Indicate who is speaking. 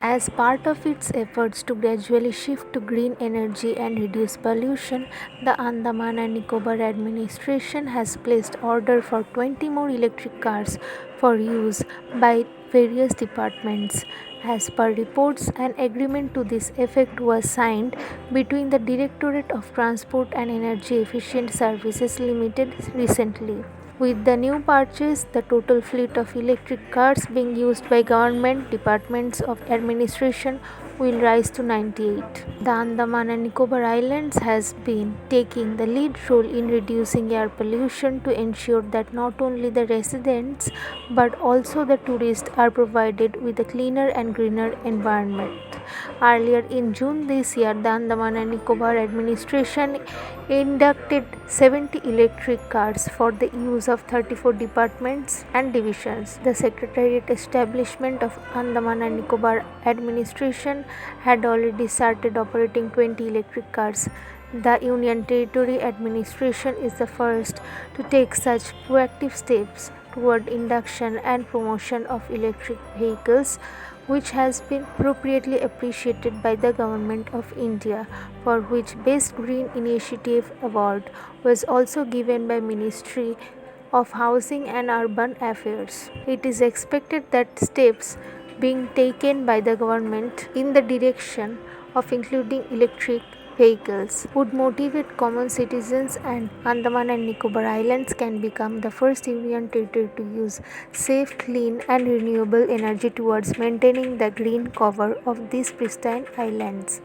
Speaker 1: As part of its efforts to gradually shift to green energy and reduce pollution, the Andaman and Nicobar administration has placed order for 20 more electric cars for use by various departments. As per reports, an agreement to this effect was signed between the Directorate of Transport and Energy Efficient Services Limited recently. With the new purchase, the total fleet of electric cars being used by government departments of administration will rise to 98. The Andaman and Nicobar Islands has been taking the lead role in reducing air pollution to ensure that not only the residents but also the tourists are provided with a cleaner and greener environment. Earlier in June this year, the Andaman and Nicobar administration inducted 70 electric cars for the use of 34 departments and divisions. The Secretariat establishment of Andaman and Nicobar administration had already started operating 20 electric cars. The Union Territory administration is the first to take such proactive steps toward induction and promotion of electric vehicles, which has been appropriately appreciated by the Government of India, for which Best Green Initiative Award was also given by Ministry of Housing and Urban Affairs. It is expected that steps being taken by the government in the direction of including electric vehicles would motivate common citizens, and Andaman and Nicobar Islands can become the first union territory to use safe, clean and renewable energy towards maintaining the green cover of these pristine islands.